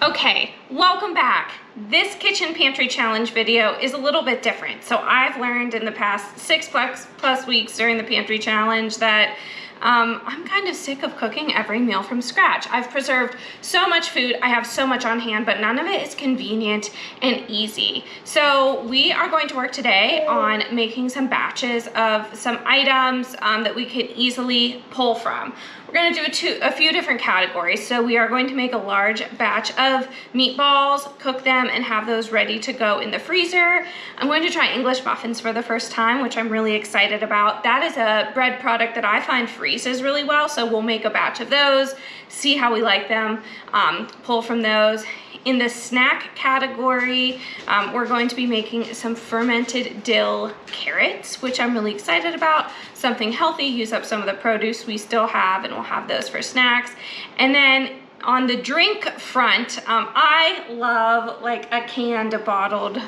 Okay, welcome back. This kitchen pantry challenge video is a little bit different. So I've learned in the past 6+ weeks during the pantry challenge that I'm kind of sick of cooking every meal from scratch. I've preserved so much food, I have so much on hand, but none of it is convenient and easy. So we are going to work today on making some batches of some items that we can easily pull from. We're going to do a few different categories. So we are going to make a large batch of meatballs, cook them, and have those ready to go in the freezer. I'm going to try English muffins for the first time, which I'm really excited about. That is a bread product that I find freezes really well, so we'll make a batch of those, see how we like them, pull from those. In the snack category, we're going to be making some fermented dill carrots, which I'm really excited about. Something healthy, use up some of the produce we still have, and we'll have those for snacks. And then on the drink front, I love like a canned bottled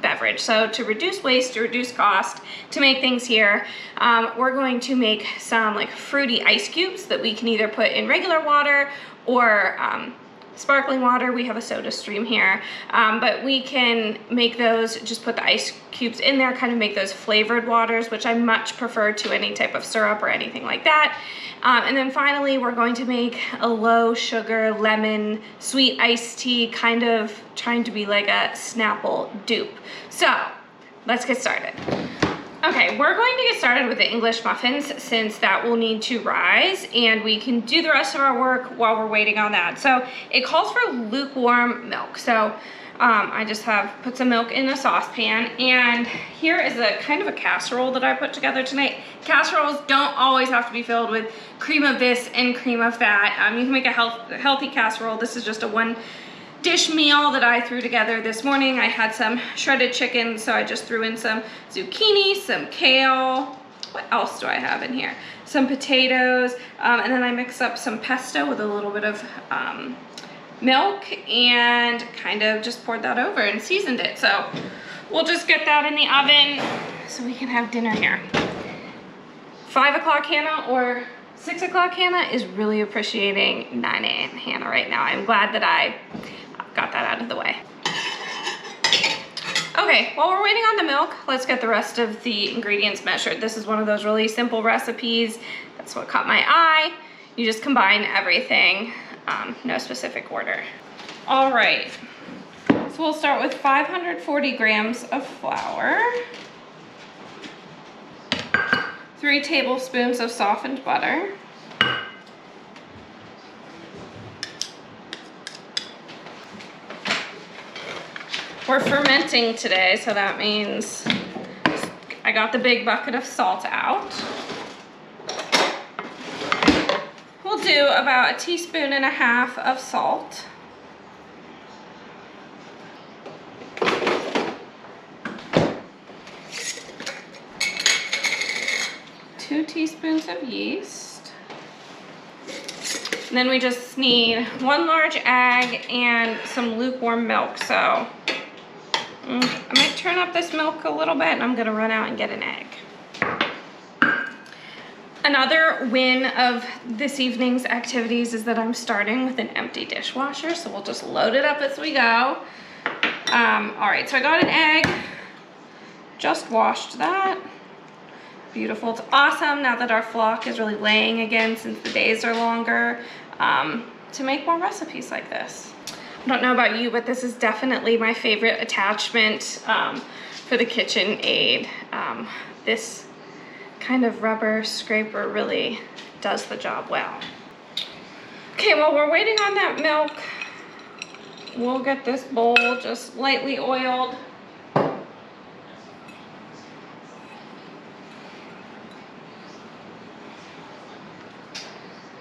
beverage. So to reduce waste, to reduce cost, to make things here, we're going to make some like fruity ice cubes that we can either put in regular water or sparkling water. We have a soda stream here, but we can make those, just put the ice cubes in there, kind of make those flavored waters, which I much prefer to any type of syrup or anything like that. And then finally, we're going to make a low sugar lemon sweet iced tea, kind of trying to be like a Snapple dupe. So let's get started. Okay, we're going to get started with the English muffins since that will need to rise, and we can do the rest of our work while we're waiting on that. So it calls for lukewarm milk. So I just have put some milk in a saucepan, and here is a kind of a casserole that I put together tonight. Casseroles don't always have to be filled with cream of this and cream of that. You can make a healthy casserole. This is just a one dish meal that I threw together this morning. I had some shredded chicken, so I just threw in some zucchini, some kale. What else do I have in here? Some potatoes, and then I mix up some pesto with a little bit of milk and kind of just poured that over and seasoned it. So we'll just get that in the oven so we can have dinner here. 5 o'clock Hannah or 6 o'clock Hannah is really appreciating 9 a.m. Hannah right now. I'm glad that I got that out of the way. Okay, while we're waiting on the milk, let's get the rest of the ingredients measured. This is one of those really simple recipes. That's what caught my eye. You just combine everything, no specific order. All right, so we'll start with 540 grams of flour, 3 tablespoons of softened butter, we're fermenting today, so that means I got the big bucket of salt out. We'll do about 1.5 teaspoons of salt. Two teaspoons of yeast. And then we just need 1 large egg and some lukewarm milk. So I might turn up this milk a little bit, and I'm gonna run out and get an egg. Another win of this evening's activities is that I'm starting with an empty dishwasher, so we'll just load it up as we go. All right, so I got an egg, just washed that. Beautiful, it's awesome now that our flock is really laying again since the days are longer, to make more recipes like this. I don't know about you, but this is definitely my favorite attachment for the KitchenAid. This kind of rubber scraper really does the job well. Okay, while we're waiting on that milk, we'll get this bowl just lightly oiled. And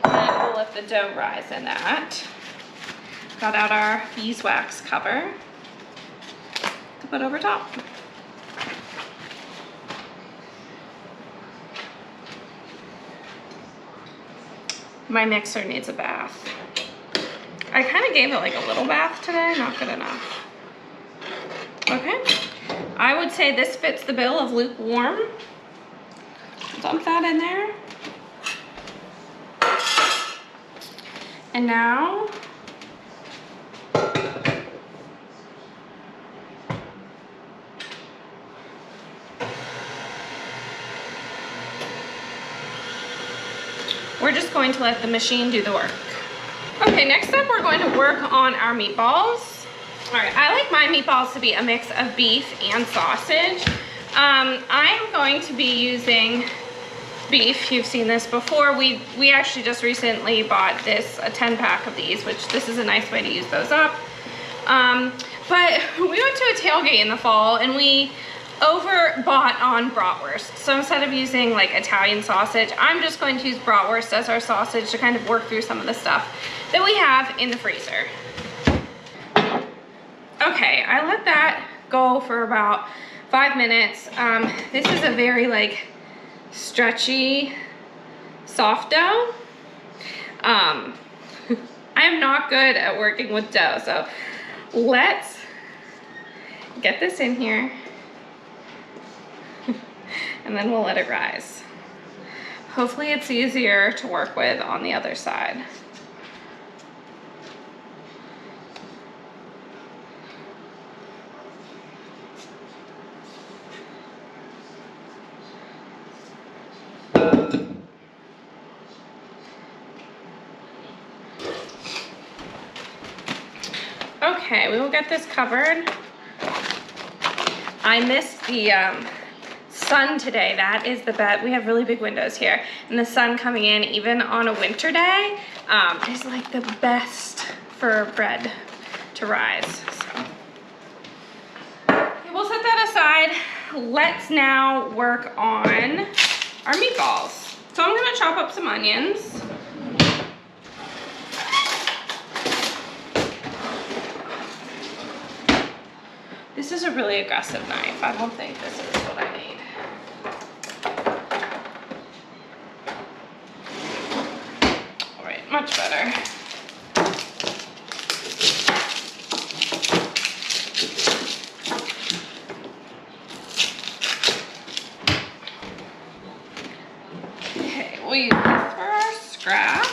we'll let the dough rise in that. Got out our beeswax cover to put over top. My mixer needs a bath. I kind of gave it like a little bath today, not good enough. Okay, I would say this fits the bill of lukewarm. Dump that in there. And now we're just going to let the machine do the work. Okay, next up we're going to work on our meatballs. All right, I like my meatballs to be a mix of beef and sausage. I am going to be using beef. You've seen this before. We actually just recently bought this, a 10-pack of these, which this is a nice way to use those up. But we went to a tailgate in the fall and we overbought on bratwurst. So instead of using like Italian sausage, I'm just going to use bratwurst as our sausage to kind of work through some of the stuff that we have in the freezer. Okay, I let that go for about 5 minutes. This is a very like stretchy, soft dough. I am not good at working with dough, so let's get this in here and then we'll let it rise. Hopefully it's easier to work with on the other side. Okay, we will get this covered. I missed the sun today. That is the bet. We have really big windows here, and the sun coming in even on a winter day is like the best for bread to rise. So okay, we'll set that aside. Let's now work on our meatballs. So I'm gonna chop up some onions. This is a really aggressive knife. I don't think this is what I need. All right, much better. Okay, we'll use this for our scraps.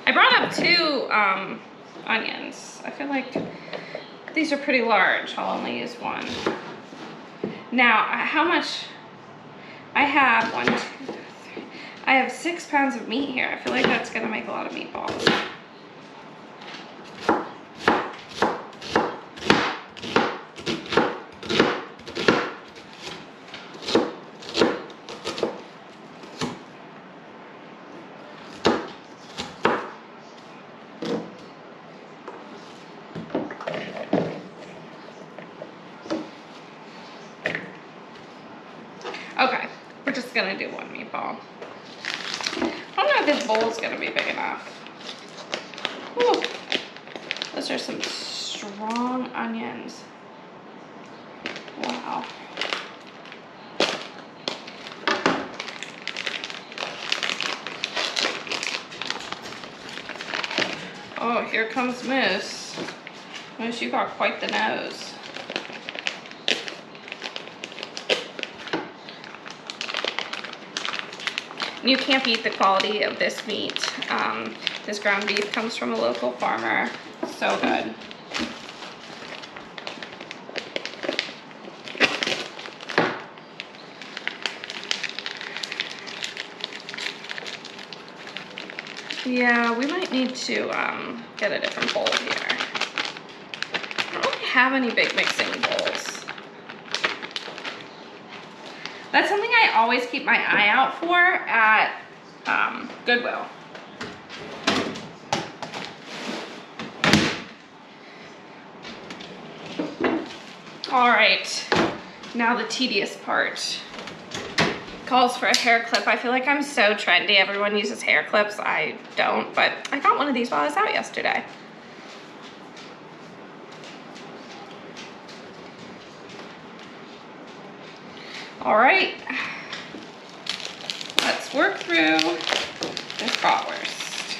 I brought up 2 onions. I feel like these are pretty large. I'll only use 1. Now, how much? I have 1, 2, 3. I have 6 pounds of meat here. I feel like that's gonna make a lot of meatballs. Okay, we're just gonna do 1 meatball. I don't know if this bowl is gonna be big enough. Ooh, those are some strong onions. Wow. Oh, here comes Moose. Moose, you got quite the nose. You can't beat the quality of this meat. This ground beef comes from a local farmer. So good. Yeah, we might need to get a different bowl here. I don't really have any big mixing bowls. That's something I always keep my eye out for at Goodwill. All right, now the tedious part. Calls for a hair clip. I feel like I'm so trendy. Everyone uses hair clips. I don't, but I got one of these while I was out yesterday. All right, let's work through this bratwurst.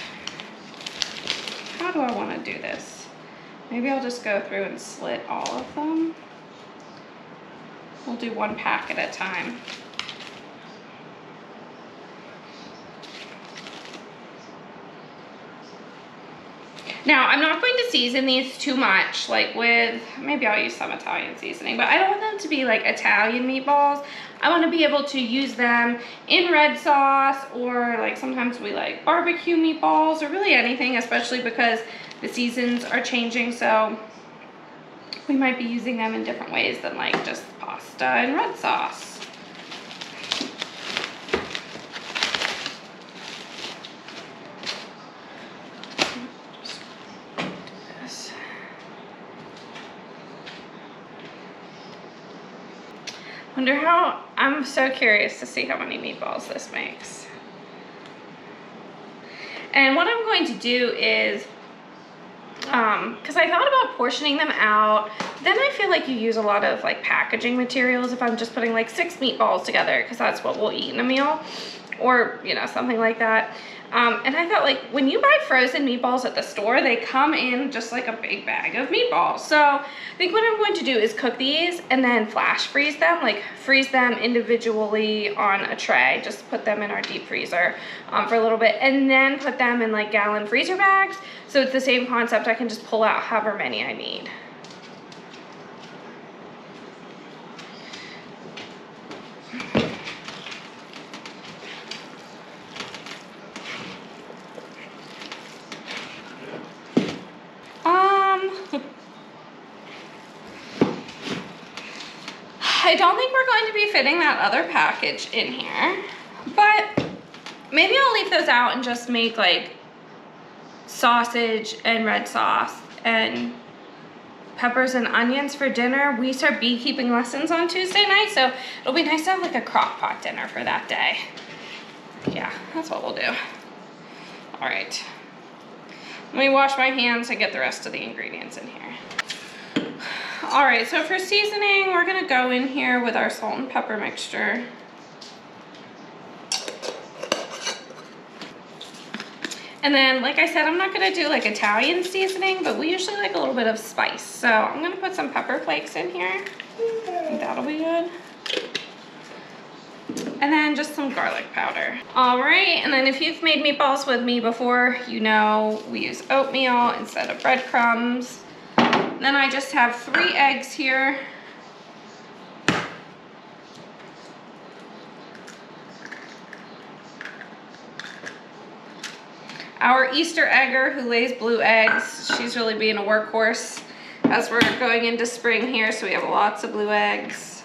How do I want to do this? Maybe I'll just go through and slit all of them. We'll do one pack at a time. Now, I'm not going to season these too much, like with, maybe I'll use some Italian seasoning, but I don't want them to be like Italian meatballs. I want to be able to use them in red sauce, or like sometimes we like barbecue meatballs, or really anything, especially because the seasons are changing, so we might be using them in different ways than like just pasta and red sauce. Wonder how, I'm so curious to see how many meatballs this makes. And what I'm going to do is, because I thought about portioning them out, then I feel like you use a lot of like packaging materials if I'm just putting like 6 meatballs together, because that's what we'll eat in a meal, or you know, something like that. And I thought, like, when you buy frozen meatballs at the store, they come in just like a big bag of meatballs. So I think what I'm going to do is cook these and then flash freeze them, like freeze them individually on a tray, just put them in our deep freezer for a little bit, and then put them in like gallon freezer bags. So it's the same concept. I can just pull out however many I need. I don't think we're going to be fitting that other package in here, but maybe I'll leave those out and just make like sausage and red sauce and peppers and onions for dinner. We start beekeeping lessons on Tuesday night, so it'll be nice to have like a crock pot dinner for that day. Yeah, that's what we'll do. All right, let me wash my hands and get the rest of the ingredients in here. All right, so for seasoning, we're gonna go in here with our salt and pepper mixture. And then, like I said, I'm not gonna do like Italian seasoning, but we usually like a little bit of spice. So I'm gonna put some pepper flakes in here. I think that'll be good. And then just some garlic powder. All right, and then if you've made meatballs with me before, you know we use oatmeal instead of breadcrumbs. Then I just have 3 eggs here. Our Easter egger who lays blue eggs, she's really being a workhorse as we're going into spring here, so we have lots of blue eggs.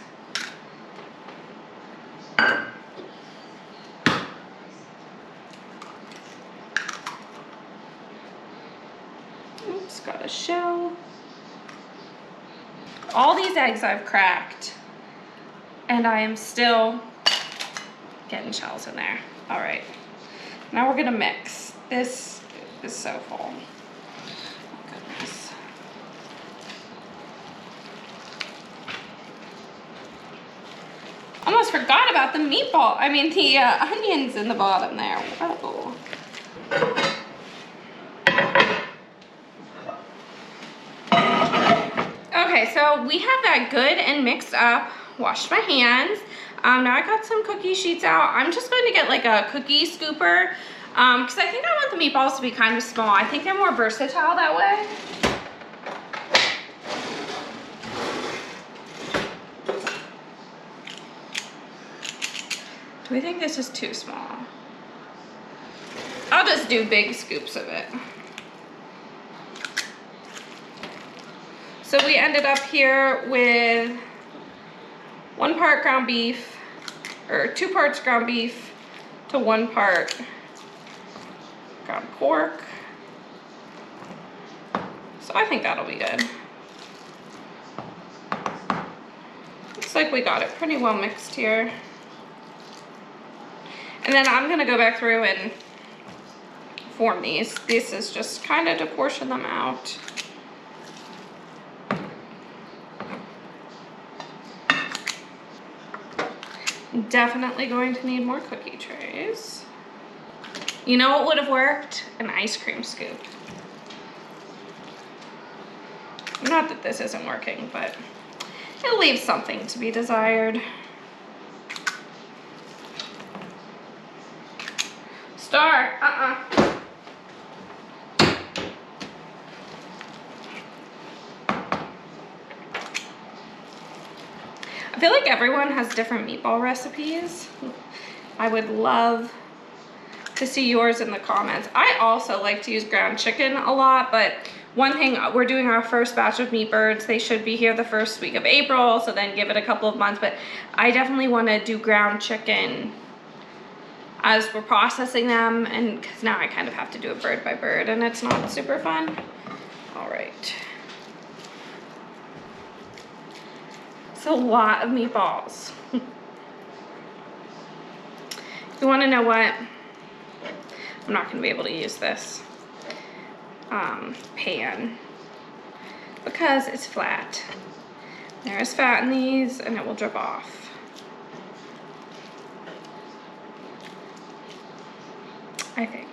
Oops, got a shell. All these eggs I've cracked, and I am still getting shells in there. All right, now we're gonna mix. This is so full. Oh, goodness. Almost forgot about the meatball. I mean, the onions in the bottom there. Whoa. Okay, so we have that good and mixed up. Washed my hands. Now I got some cookie sheets out. I'm just going to get like a cookie scooper because I think I want the meatballs to be kind of small. I think they're more versatile that way. Do we think this is too small? I'll just do big scoops of it. So we ended up here with 1 part ground beef, or 2 parts ground beef to 1 part ground pork. So I think that'll be good. Looks like we got it pretty well mixed here. And then I'm gonna go back through and form these. This is just kind of to portion them out. Definitely going to need more cookie trays. You know what would have worked? An ice cream scoop. Not that this isn't working, but it leaves something to be desired. Start. I feel like everyone has different meatball recipes. I would love to see yours in the comments. I also like to use ground chicken a lot, but one thing, we're doing our first batch of meat birds. They should be here the first week of April, so then give it a couple of months, but I definitely want to do ground chicken as we're processing them, and because now I kind of have to do it bird by bird and it's not super fun. All right. It's a lot of meatballs. You want to know what? I'm not going to be able to use this pan because it's flat. There is fat in these and it will drip off. I think.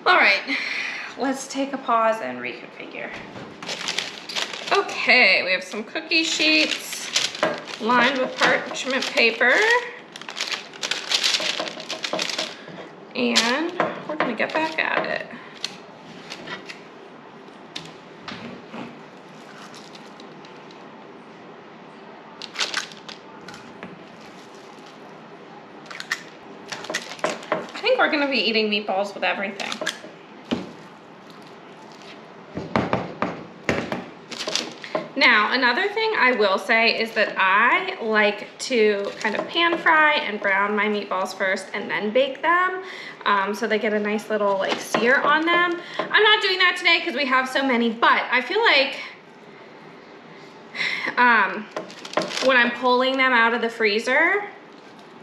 All right, let's take a pause and reconfigure. Okay, we have some cookie sheets lined with parchment paper. And we're gonna get back at it. I think we're gonna be eating meatballs with everything. Now, another thing I will say is that I like to kind of pan fry and brown my meatballs first and then bake them, so they get a nice little like sear on them. I'm not doing that today because we have so many, but I feel like when I'm pulling them out of the freezer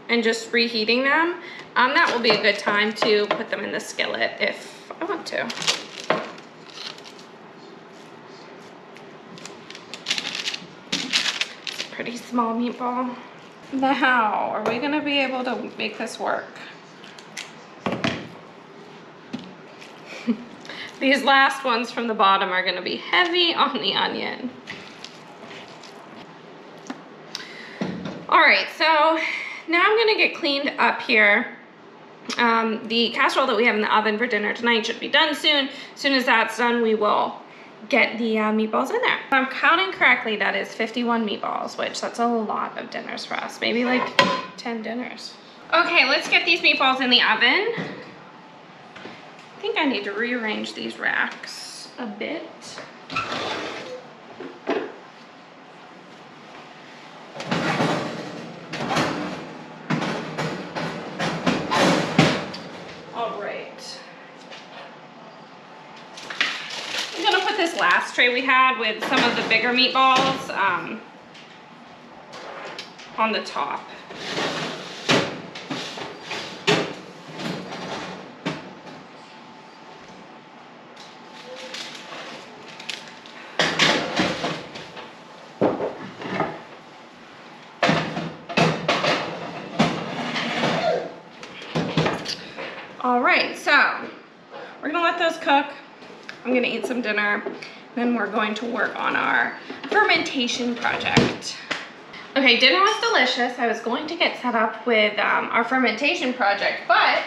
and just reheating them, that will be a good time to put them in the skillet if I want to. Pretty small meatball. Now, are we gonna be able to make this work? These last ones from the bottom are gonna be heavy on the onion. All right, so now I'm gonna get cleaned up here. The casserole that we have in the oven for dinner tonight should be done soon. As soon as that's done, we will get the meatballs in there. If I'm counting correctly, that is 51 meatballs, which that's a lot of dinners for us. Maybe like 10 dinners. Okay, let's get these meatballs in the oven. I think I need to rearrange these racks a bit. This last tray we had with some of the bigger meatballs on the top. All right, so we're gonna let those cook. I'm gonna eat some dinner, then we're going to work on our fermentation project. Okay, dinner was delicious. I was going to get set up with our fermentation project, but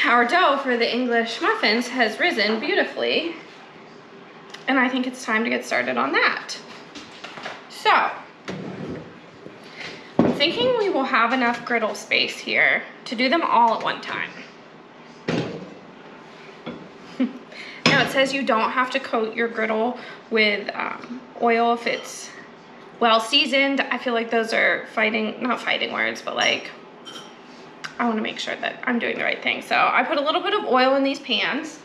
our dough for the English muffins has risen beautifully, and I think it's time to get started on that. So, I'm thinking we will have enough griddle space here to do them all at one time. Now it says you don't have to coat your griddle with oil if it's well seasoned. I feel like those are not fighting words, but like, I want to make sure that I'm doing the right thing. So I put a little bit of oil in these pans.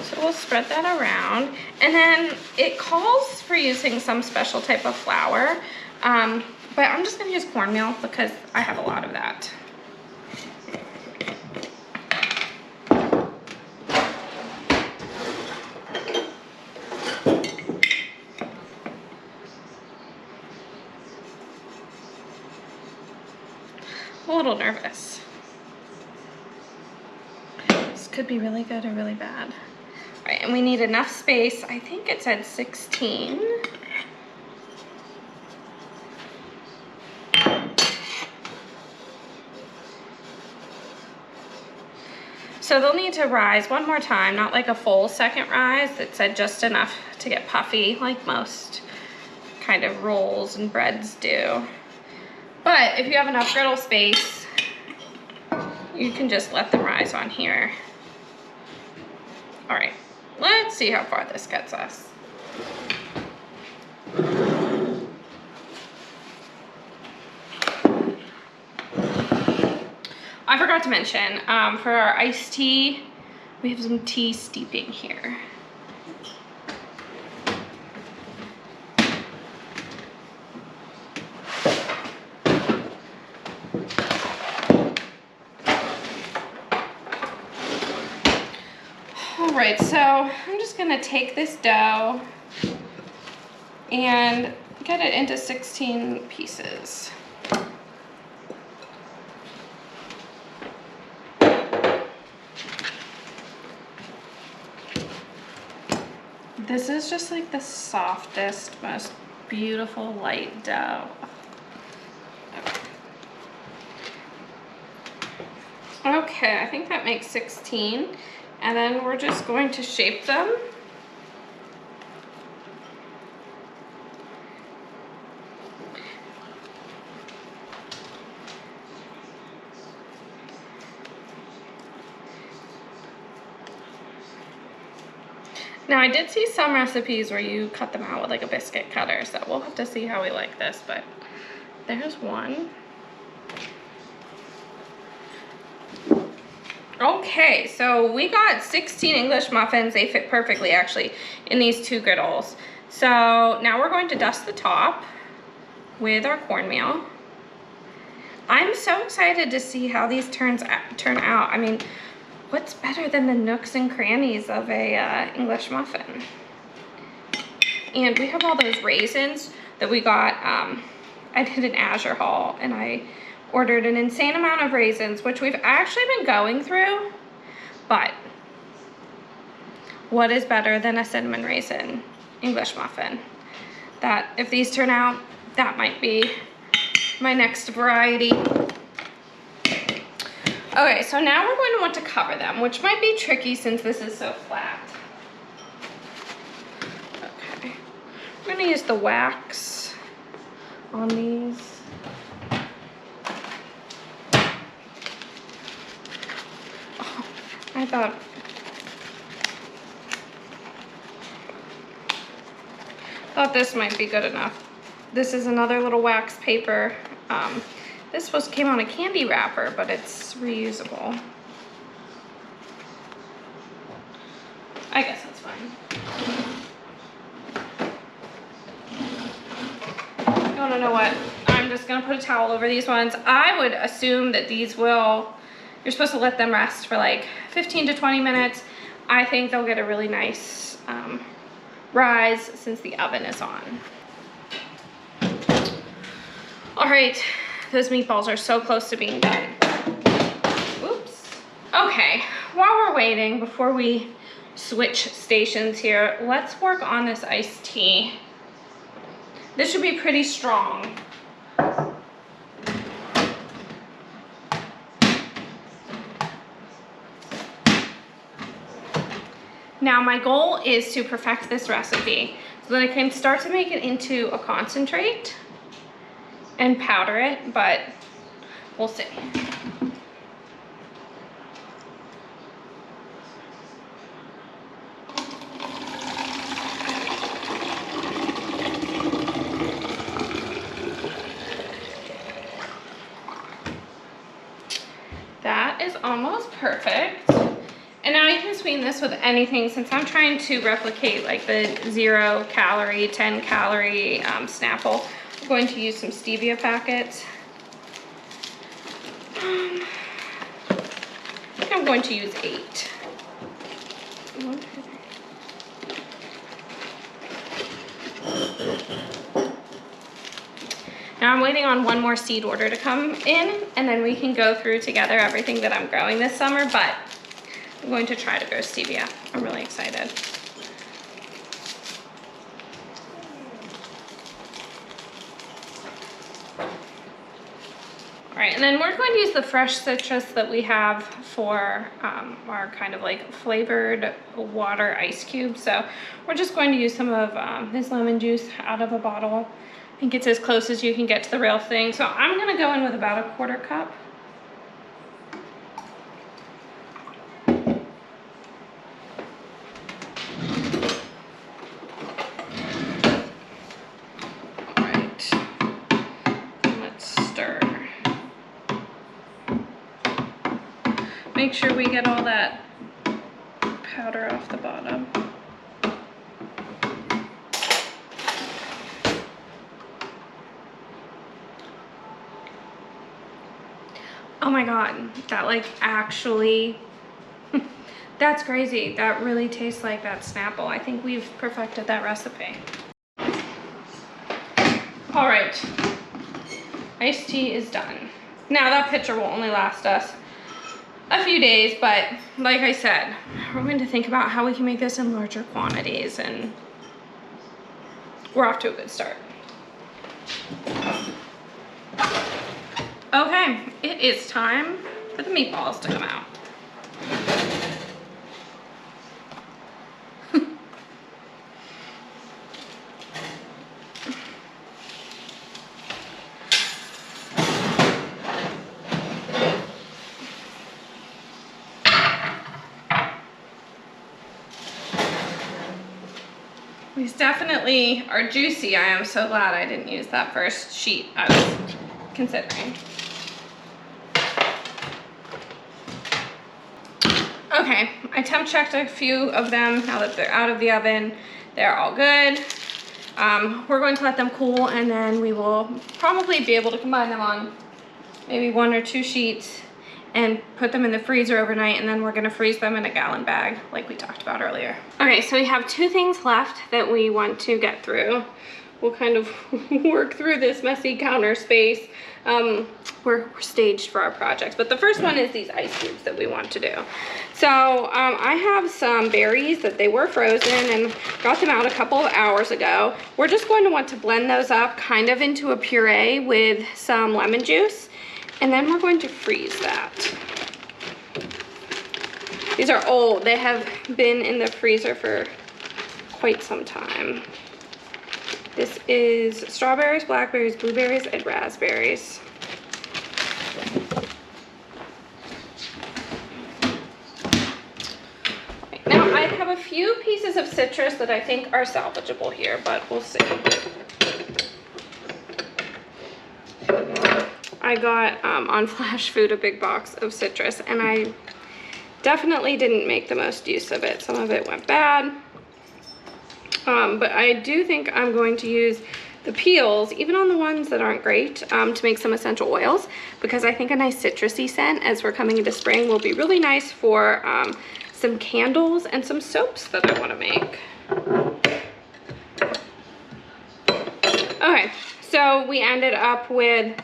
So we'll spread that around. And then it calls for using some special type of flour, but I'm just going to use cornmeal because I have a lot of that. A little nervous. Just could be really good or really bad. All right, and we need enough space. I think it said 16. So they'll need to rise one more time, not like a full second rise. It said just enough to get puffy, like most kind of rolls and breads do. But if you have enough griddle space, you can just let them rise on here. All right, let's see how far this gets us. I forgot to mention, for our iced tea, we have some tea steeping here. All right, so I'm just gonna take this dough and get it into 16 pieces. This is just like the softest, most beautiful light dough. Okay, I think that makes 16. And then we're just going to shape them. Now I did see some recipes where you cut them out with like a biscuit cutter, so we'll have to see how we like this, but there's one. Okay, so we got 16 English muffins. They fit perfectly actually in these 2 griddles. So now we're going to dust the top with our cornmeal. I'm so excited to see how these turn out. I mean, what's better than the nooks and crannies of a English muffin? And we have all those raisins that we got. I did an Azure haul and I ordered an insane amount of raisins, which we've actually been going through, but what is better than a cinnamon raisin English muffin? That if these turn out, that might be my next variety. Okay, so now we're going to want to cover them, which might be tricky since this is so flat. Okay, I'm gonna use the wax on these. Oh, I thought this might be good enough. This is another little wax paper. This came on a candy wrapper, but it's reusable. I guess that's fine. You wanna know what? I'm just gonna put a towel over these ones. I would assume that these you're supposed to let them rest for like 15 to 20 minutes. I think they'll get a really nice rise since the oven is on. All right. Those meatballs are so close to being done. Oops. Okay, while we're waiting, before we switch stations here, let's work on this iced tea. This should be pretty strong. Now my goal is to perfect this recipe so that I can start to make it into a concentrate and powder it, but we'll see. That is almost perfect. And now you can sweeten this with anything, since I'm trying to replicate like the 0 calorie, 10 calorie Snapple. I'm going to use some stevia packets. I think I'm going to use 8. 1, 2, 3. Now I'm waiting on one more seed order to come in, and then we can go through together everything that I'm growing this summer, but I'm going to try to go stevia. I'm really excited. All right, and then we're going to use the fresh citrus that we have for our kind of like flavored water ice cube. So we're just going to use some of this lemon juice out of a bottle. I think it's as close as you can get to the real thing. So I'm gonna go in with about a 1/4 cup. All right, let's stir. Make sure we get all that powder off the bottom. Oh my God, that like actually, that's crazy. That really tastes like that Snapple. I think we've perfected that recipe. All right, iced tea is done. Now that pitcher will only last us a few days, but like I said, we're going to think about how we can make this in larger quantities, and we're off to a good start. Okay, it is time for the meatballs to come out. These definitely are juicy. I am so glad I didn't use that first sheet I was considering. Okay, I temp checked a few of them now that they're out of the oven. They're all good. We're going to let them cool, and then we will probably be able to combine them on maybe 1 or 2 sheets and put them in the freezer overnight, and then we're gonna freeze them in a gallon bag like we talked about earlier. Okay, so we have 2 things left that we want to get through. We'll kind of work through this messy counter space. We're staged for our projects, but the first one is these ice cubes that we want to do. So I have some berries that they were frozen and got them out a couple of hours ago. We're just going to want to blend those up kind of into a puree with some lemon juice, and then we're going to freeze that. These are old. They have been in the freezer for quite some time. This is strawberries, blackberries, blueberries, and raspberries. Right, now I have a few pieces of citrus that I think are salvageable here, but we'll see. I got on Flash Food a big box of citrus, and I definitely didn't make the most use of it. Some of it went bad. But I do think I'm going to use the peels, even on the ones that aren't great, to make some essential oils, because I think a nice citrusy scent as we're coming into spring will be really nice for some candles and some soaps that I want to make. Okay, so we ended up with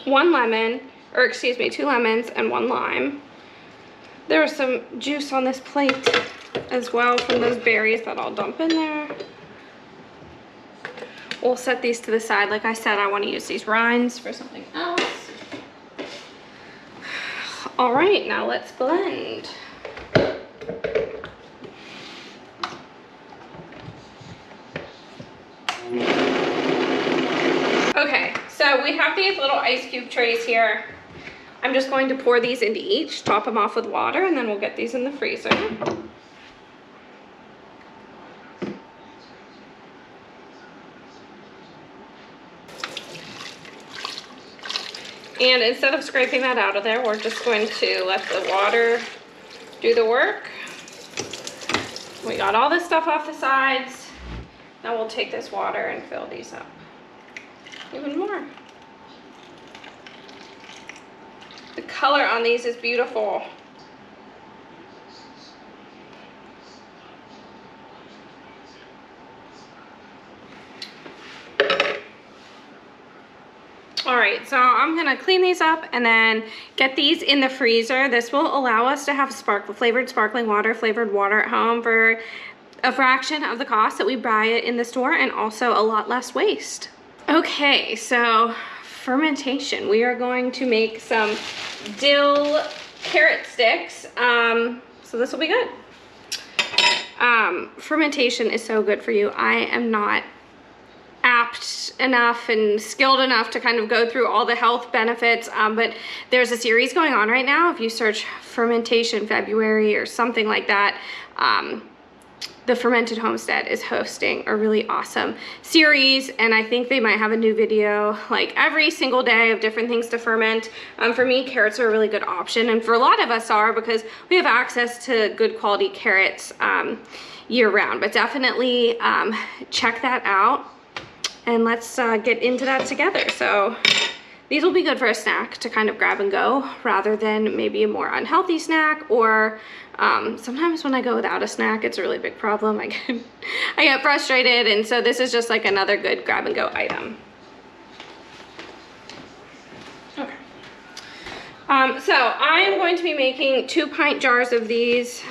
1 lemon, or excuse me, 2 lemons and 1 lime. There was some juice on this plate as well from those berries that I'll dump in there. We'll set these to the side. Like I said, I want to use these rinds for something else. All right, now let's blend. Okay, so we have these little ice cube trays here. I'm just going to pour these into each, top them off with water, and then we'll get these in the freezer. And instead of scraping that out of there, we're just going to let the water do the work. We got all this stuff off the sides. Now we'll take this water and fill these up even more. The color on these is beautiful. All right, so I'm gonna clean these up and then get these in the freezer. This will allow us to have flavored sparkling water, flavored water at home for a fraction of the cost that we buy it in the store, and also a lot less waste. Okay, so fermentation. We are going to make some dill carrot sticks. So this will be good. Fermentation is so good for you. I am not apt enough and skilled enough to kind of go through all the health benefits, but there's a series going on right now. If you search fermentation February or something like that, the Fermented Homestead is hosting a really awesome series, and I think they might have a new video like every single day of different things to ferment. For me, carrots are a really good option, and for a lot of us are, because we have access to good quality carrots year round. But definitely check that out, and let's get into that together. So these will be good for a snack to kind of grab and go, rather than maybe a more unhealthy snack, or sometimes when I go without a snack, it's a really big problem. I get frustrated, and so this is just like another good grab and go item. Okay. So I am going to be making 2-pint jars of these.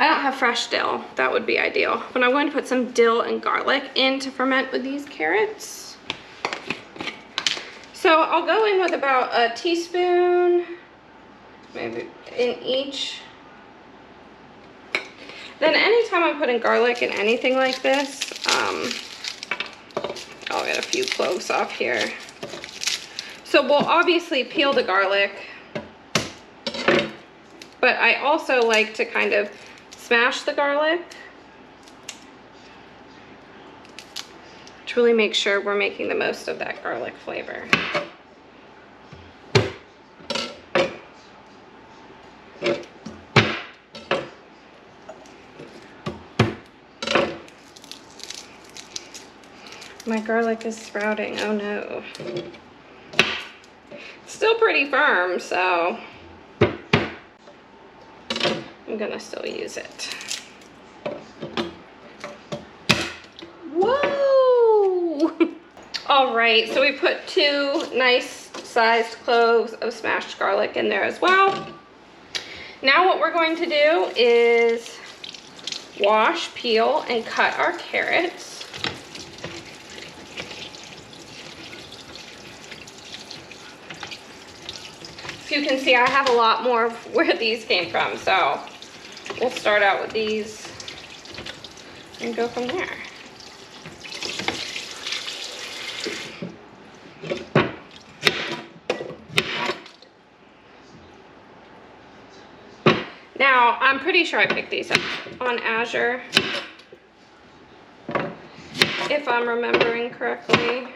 I don't have fresh dill. That would be ideal. But I'm going to put some dill and garlic in to ferment with these carrots. So I'll go in with about a teaspoon, maybe in each. Then anytime I'm putting garlic in anything like this, I'll get a few cloves off here. So we'll obviously peel the garlic, but I also like to kind of smash the garlic to really make sure we're making the most of that garlic flavor. My garlic is sprouting, oh no. Still pretty firm, so I'm gonna still use it. Whoa! All right, so we put 2 nice sized cloves of smashed garlic in there as well. Now what we're going to do is wash, peel, and cut our carrots. So you can see I have a lot more of where these came from, so we'll start out with these and go from there. Now, I'm pretty sure I picked these up on Azure, if I'm remembering correctly.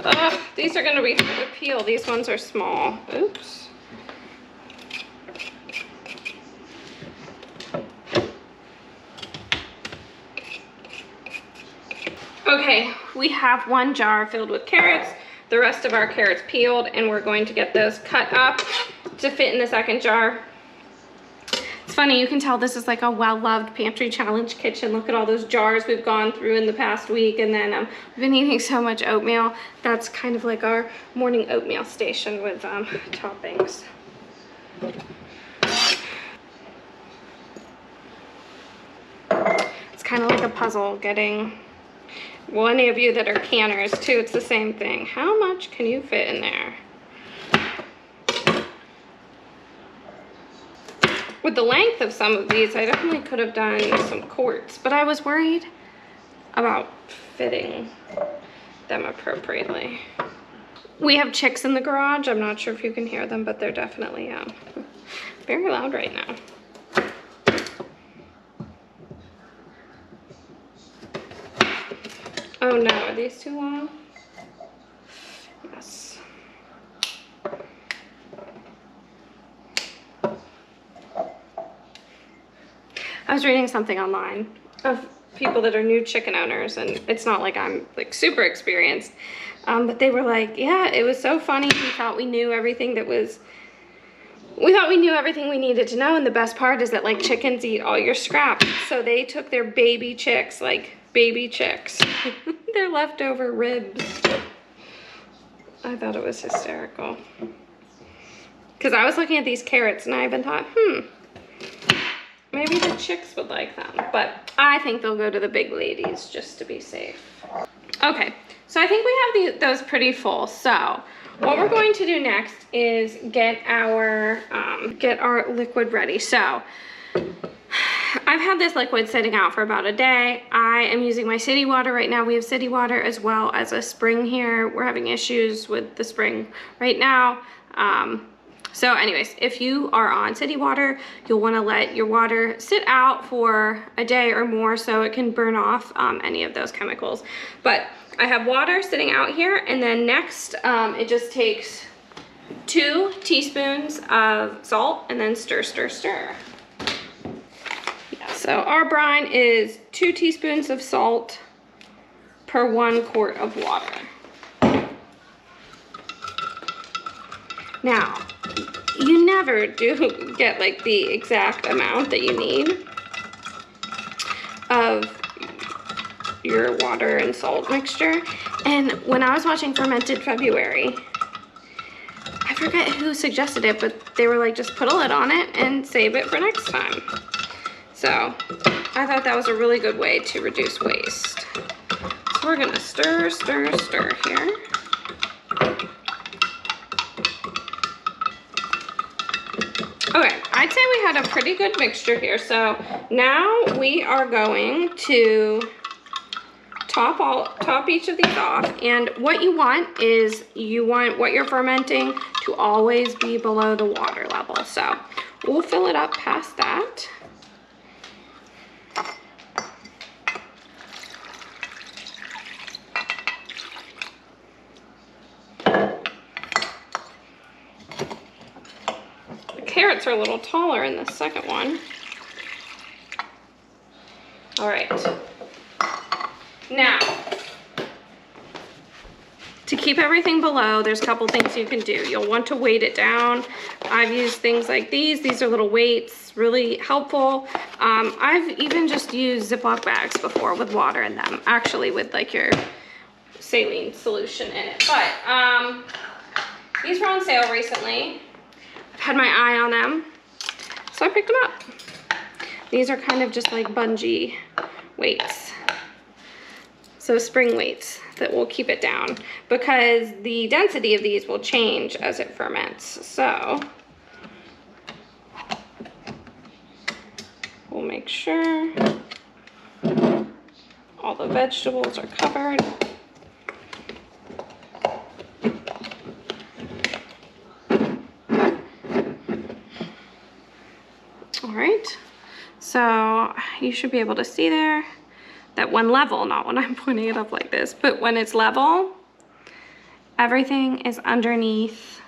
Ugh, these are gonna be hard to peel. These ones are small. Oops. Okay, we have 1 jar filled with carrots, the rest of our carrots peeled, and we're going to get those cut up to fit in the second jar. It's funny, you can tell this is like a well-loved pantry challenge kitchen. Look at all those jars we've gone through in the past week, and then we've been eating so much oatmeal. That's kind of like our morning oatmeal station with toppings. It's kind of like a puzzle getting, well, any of you that are canners too, it's the same thing. How much can you fit in there? With the length of some of these, I definitely could have done some quarts, but I was worried about fitting them appropriately. We have chicks in the garage. I'm not sure if you can hear them, but they're definitely very loud right now. Oh no, are these too long? Yes. I was reading something online of people that are new chicken owners, and it's not like I'm like super experienced, but they were like, yeah, it was so funny. We thought we knew everything we needed to know, and the best part is that like chickens eat all your scraps. So they took their baby chicks, like baby chicks. They're leftover ribs. I thought it was hysterical. Because I was looking at these carrots and I even thought, maybe the chicks would like them. But I think they'll go to the big ladies just to be safe. Okay, so I think we have those pretty full. So what we're going to do next is get our liquid ready. So I've had this liquid sitting out for about a day. I am using my city water right now. We have city water as well as a spring here. We're having issues with the spring right now. So anyways, if you are on city water, you'll want to let your water sit out for a day or more so it can burn off any of those chemicals. But I have water sitting out here, and then next it just takes 2 teaspoons of salt and then stir, stir, stir. So our brine is 2 teaspoons of salt per 1 quart of water. Now, you never do get like the exact amount that you need of your water and salt mixture. And when I was watching Fermented February, I forget who suggested it, but they were like, just put a lid on it and save it for next time. So I thought that was a really good way to reduce waste. So we're gonna stir, stir, stir here. Okay, I'd say we had a pretty good mixture here. So now we are going to top each of these off. And what you want is you want what you're fermenting to always be below the water level. So we'll fill it up past that. Carrots are a little taller in the second one. All right. Now, to keep everything below, there's a couple things you can do. You'll want to weight it down. I've used things like these. These are little weights, really helpful. I've even just used Ziploc bags before with water in them, actually with like your saline solution in it. But these were on sale recently. Had my eye on them, so I picked them up. These are kind of just like bungee weights, so spring weights that will keep it down because the density of these will change as it ferments. So we'll make sure all the vegetables are covered. All right, so you should be able to see there that when level, not when I'm pointing it up like this, but when it's level, everything is underneath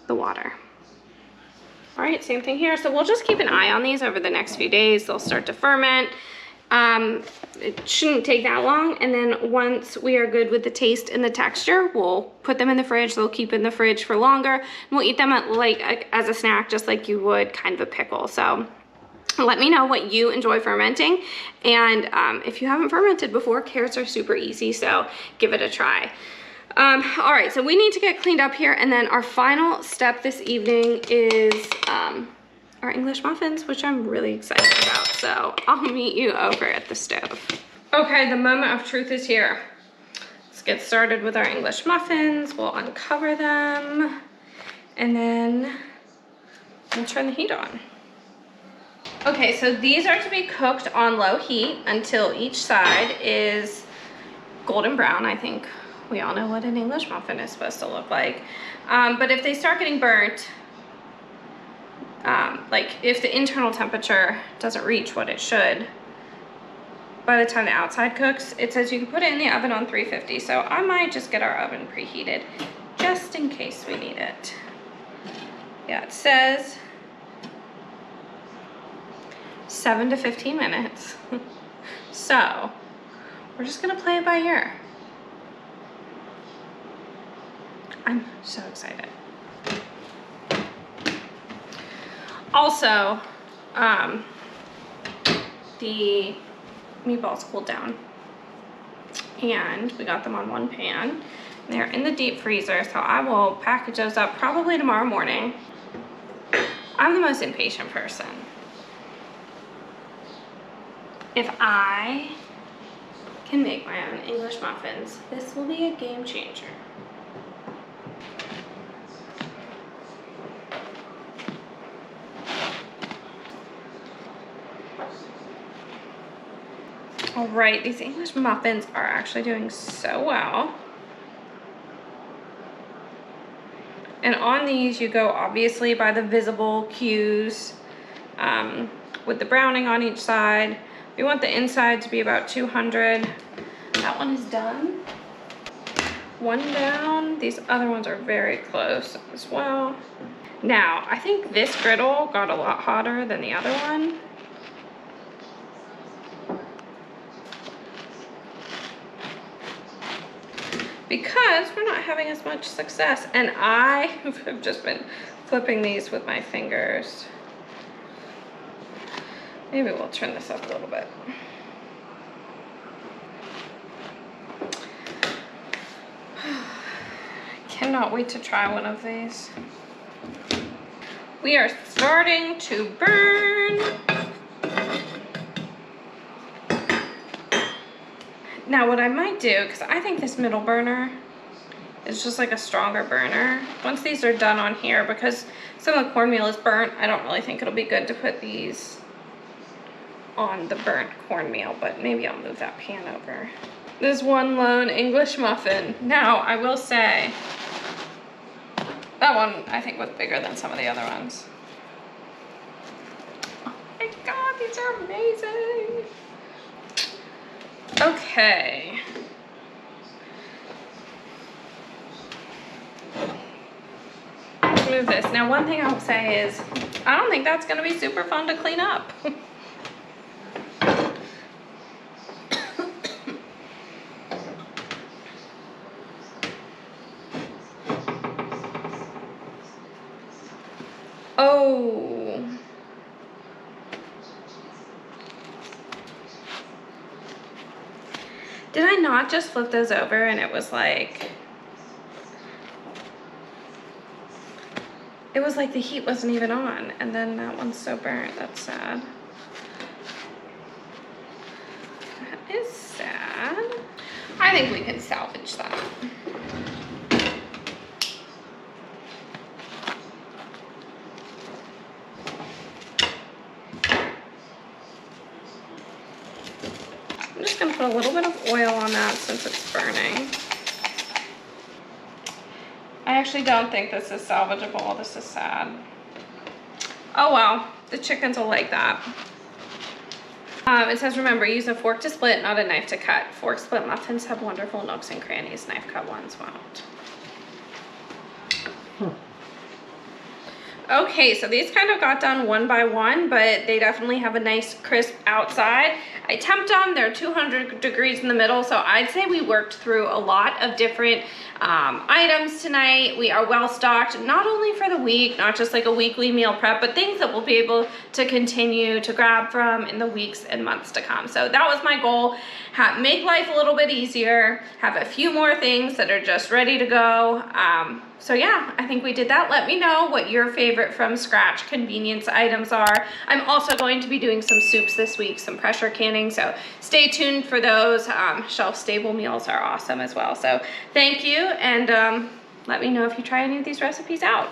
the water. All right, same thing here. So we'll just keep an eye on these over the next few days. They'll start to ferment. It shouldn't take that long. And then once we are good with the taste and the texture, we'll put them in the fridge. They'll keep in the fridge for longer. And we'll eat them as a snack, just like you would kind of a pickle. So let me know what you enjoy fermenting. And if you haven't fermented before, carrots are super easy, so give it a try. All right, so we need to get cleaned up here. And then our final step this evening is our English muffins, which I'm really excited about. So I'll meet you over at the stove. Okay, the moment of truth is here. Let's get started with our English muffins. We'll uncover them and then we'll turn the heat on. Okay, so these are to be cooked on low heat until each side is golden brown. I think we all know what an English muffin is supposed to look like. But if they start getting burnt, like if the internal temperature doesn't reach what it should, by the time the outside cooks, it says you can put it in the oven on 350. So I might just get our oven preheated just in case we need it. Yeah, it says 7 to 15 minutes. So we're just gonna play it by ear. I'm so excited. Also, the meatballs cooled down. And we got them on one pan. They're in the deep freezer, so I will package those up probably tomorrow morning. I'm the most impatient person. If I can make my own English muffins, this will be a game changer. All right, these English muffins are actually doing so well. And on these, you go obviously by the visible cues with the browning on each side. We want the inside to be about 200. That one is done. One down. These other ones are very close as well. Now, I think this griddle got a lot hotter than the other one. Because we're not having as much success. And I have just been flipping these with my fingers. Maybe we'll turn this up a little bit. Cannot wait to try one of these. We are starting to burn. Now what I might do, because I think this middle burner is just like a stronger burner. Once these are done on here, because some of the cornmeal is burnt, I don't really think it'll be good to put these on the burnt cornmeal, but maybe I'll move that pan over. This one lone English muffin. Now, I will say, that one I think was bigger than some of the other ones. Oh my God, these are amazing. Okay. Let's move this. Now, one thing I'll say is, I don't think that's gonna be super fun to clean up. Oh. Did I not just flip those over and it was like the heat wasn't even on, and then that one's so burnt. That's sad. That is sad. I think we can salvage that. I'm just gonna put a little bit of oil on that since it's burning. I actually don't think this is salvageable. This is sad. Oh well, the chickens will like that. It says, remember, use a fork to split, not a knife to cut. Fork split muffins have wonderful nooks and crannies. Knife cut ones won't. Okay, so these kind of got done one by one, but they definitely have a nice crisp outside. I temped them, they're 200 degrees in the middle, so I'd say we worked through a lot of different items tonight. We are well stocked, not only for the week, not just like a weekly meal prep, but things that we'll be able to continue to grab from in the weeks and months to come. So that was my goal, make life a little bit easier, have a few more things that are just ready to go. So yeah, I think we did that. Let me know what your favorite from scratch convenience items are. I'm also going to be doing some soups this week, some pressure canning, so stay tuned for those. Shelf stable meals are awesome as well. So thank you, and let me know if you try any of these recipes out.